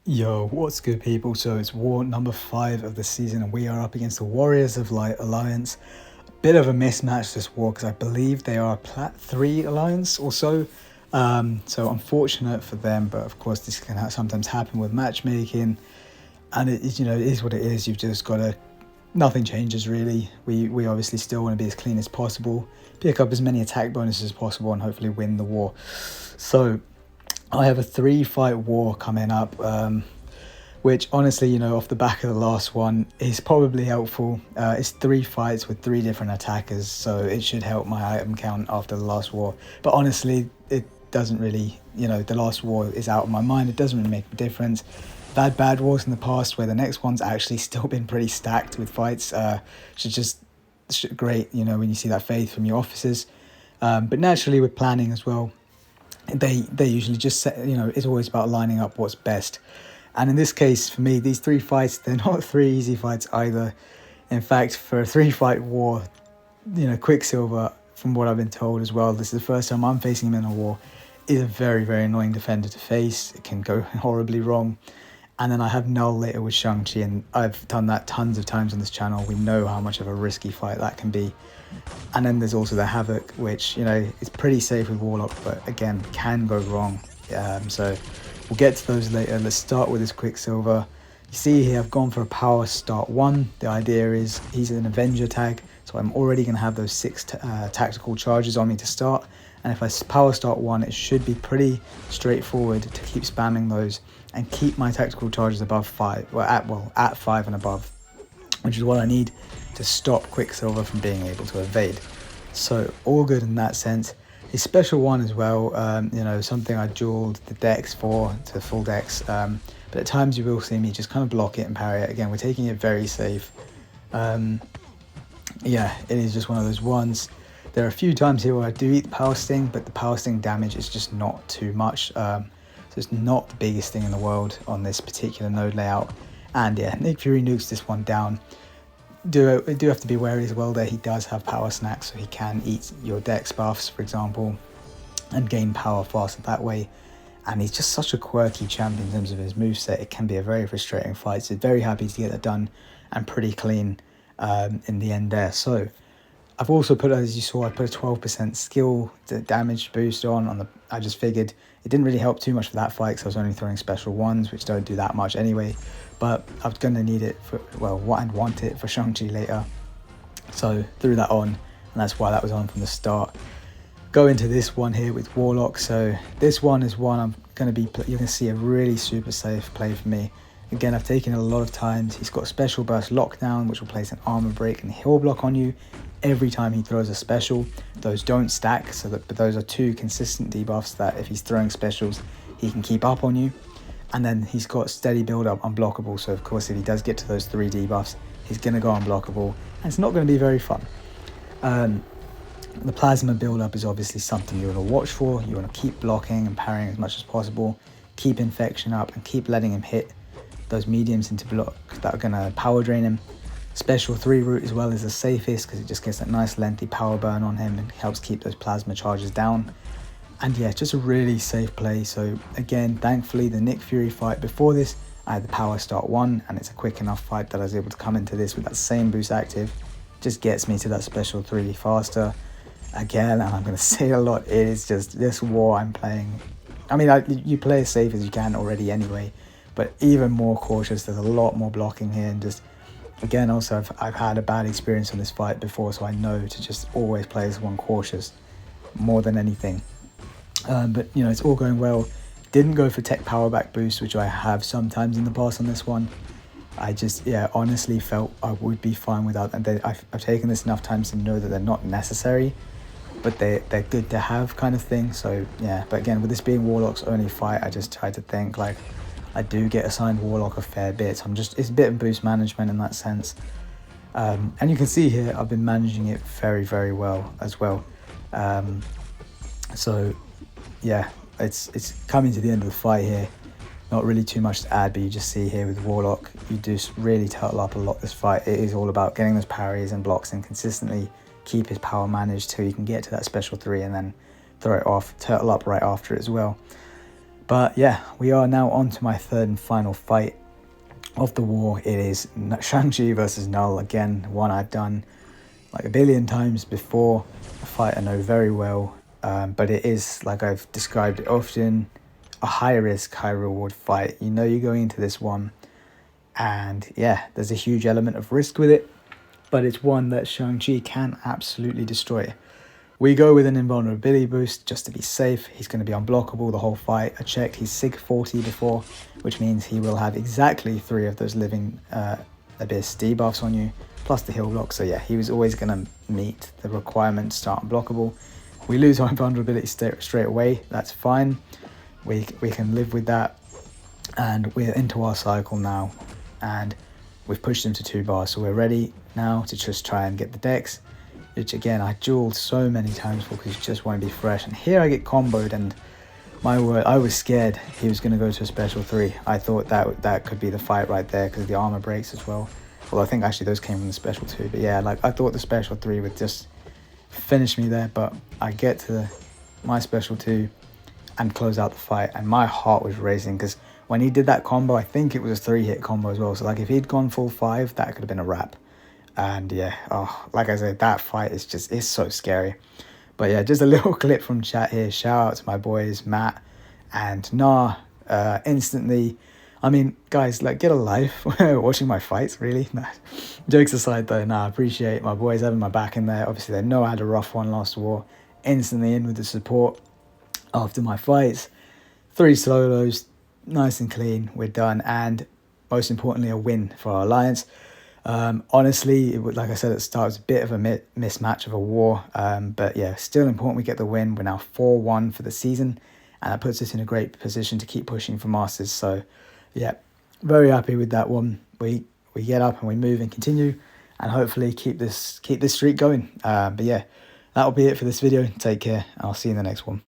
Yo, what's good, people? So it's war number 5 of the season, and we are up against the Warriors of Light Alliance. A bit of a mismatch this war, because I believe they are a Plat 3 alliance or so. So unfortunate for them, but of course this can sometimes happen with matchmaking, and it is what it is. You've just got to. Nothing changes really. We obviously still want to be as clean as possible, pick up as many attack bonuses as possible, and hopefully win the war. So I have a 3-fight war coming up, which honestly, off the back of the last one, is probably helpful. It's 3 fights with 3 different attackers, so it should help my item count after the last war. But honestly, it doesn't really, the last war is out of my mind. It doesn't really make a difference. I've had bad wars in the past where the next one's actually still been pretty stacked with fights. Great, when you see that faith from your officers. But naturally, with planning as well, they usually just set, it's always about lining up what's best. And in this case, for me, these 3 fights, they're not 3 easy fights either. In fact, for a 3-fight war, Quicksilver, from what I've been told as well, this is the first time I'm facing him in a war, is a very, very annoying defender to face. It can go horribly wrong. And then I have Knull later with Shang Chi, and I've done that tons of times on this channel. We know how much of a risky fight that can be. And then there's also the Havok, which, is pretty safe with Warlock, but again, can go wrong. So we'll get to those later. Let's start with this Quicksilver. You see here, I've gone for a power start 1. The idea is he's an Avenger tag, so I'm already going to have those 6 tactical charges on me to start. And if I power start 1, it should be pretty straightforward to keep spamming those and keep my tactical charges above 5, at 5 and above, which is what I need to stop Quicksilver from being able to evade. So all good in that sense. A special 1 as well, something I dueled the decks for to full decks, but at times you will see me just kind of block it and parry it. Again, we're taking it very safe. It is just one of those ones. There are a few times here where I do eat the power sting, but the power sting damage is just not too much. So it's not the biggest thing in the world on this particular node layout. And yeah, Nick Fury nukes this one down. Do have to be wary as well that he does have power snacks, so he can eat your dex buffs, for example, and gain power faster that way. And he's just such a quirky champion in terms of his moveset. It can be a very frustrating fight, so very happy to get that done and pretty clean in the end there. So I've also put, as you saw, I put a 12% skill damage boost on. I just figured it didn't really help too much for that fight because I was only throwing special 1s, which don't do that much anyway. But I was going to need it for, and want it for Shang Chi later. So threw that on, and that's why that was on from the start. Go into this one here with Warlock. So this one is one I'm going to be, you're going to see a really super safe play for me. Again, I've taken it a lot of times. He's got a special burst lockdown, which will place an armor break and heal block on you every time he throws a special. Those don't stack, but those are 2 consistent debuffs that if he's throwing specials, he can keep up on you. And then he's got steady build up, unblockable. So of course, if he does get to those 3 debuffs, he's going to go unblockable, and it's not going to be very fun. The plasma build up is obviously something you want to watch for. You want to keep blocking and parrying as much as possible, keep infection up, and keep letting him hit those mediums into block that are going to power drain him. Special 3 route as well is the safest because it just gets that nice lengthy power burn on him and helps keep those plasma charges down. And yeah, just a really safe play. So again, thankfully the Nick Fury fight before this, I had the power start 1, and it's a quick enough fight that I was able to come into this with that same boost active. Just gets me to that special 3 faster. Again, and I'm going to say a lot, it is just this war I'm playing. I mean, you play as safe as you can already anyway, but even more cautious. There's a lot more blocking here, and just again, also I've had a bad experience on this fight before, so I know to just always play as one cautious more than anything. But it's all going well. Didn't go for tech power back boost, which I have sometimes in the past on this one. I just honestly felt I would be fine without them. I've taken this enough times to know that they're not necessary, but they're good to have kind of thing. So yeah, but again, with this being Warlock's only fight, I just tried to think like I do get assigned Warlock a fair bit. So it's a bit of boost management in that sense. And you can see here I've been managing it very, very well as well. So yeah, it's coming to the end of the fight here. Not really too much to add, but you just see here with Warlock, you do really turtle up a lot this fight. It is all about getting those parries and blocks and consistently keep his power managed till you can get to that special 3 and then throw it off, turtle up right after it as well. But yeah, we are now on to my third and final fight of the war. It is Shang Chi versus Knull. Again, one I've done like a billion times before, a fight I know very well, but it is, like I've described it often, a high risk, high reward fight. You know you're going into this one, and yeah, there's a huge element of risk with it, but it's one that Shang Chi can absolutely destroy. We go with an invulnerability boost just to be safe. He's going to be unblockable the whole fight. I checked, he's SIG 40 before, which means he will have exactly 3 of those living Abyss debuffs on you, plus the heal block. So yeah, he was always going to meet the requirement to start unblockable. We lose our invulnerability straight away. That's fine. We can live with that. And we're into our cycle now. And we've pushed him to 2 bars. So we're ready now to just try and get the decks, which again, I dueled so many times for because you just want to be fresh. And here I get comboed, and my word, I was scared he was going to go to a special 3. I thought that could be the fight right there because the armor breaks as well. Well, I think actually those came from the special 2. But yeah, like I thought the special 3 would just finish me there. But I get to my special 2 and close out the fight. And my heart was racing because when he did that combo, I think it was a 3-hit combo as well. So like if he'd gone full 5, that could have been a wrap. And yeah, oh, like I said, that fight is just, it's so scary. But yeah, just a little clip from chat here. Shout out to my boys, Matt and Nah. Instantly, I mean, guys, like, get a life watching my fights, really. Nah. Jokes aside though, nah, I appreciate my boys having my back in there. Obviously, they know I had a rough one last war. Instantly in with the support after my fights. 3 solos, nice and clean, we're done. And most importantly, a win for our alliance. Honestly, it would, like I said at the start, it was a bit of a mismatch of a war, but yeah, still important we get the win. We're now 4-1 for the season, and that puts us in a great position to keep pushing for Masters. So yeah, very happy with that one. We get up and we move and continue, and hopefully keep this streak going. But yeah, that'll be it for this video. Take care. I'll see you in the next one.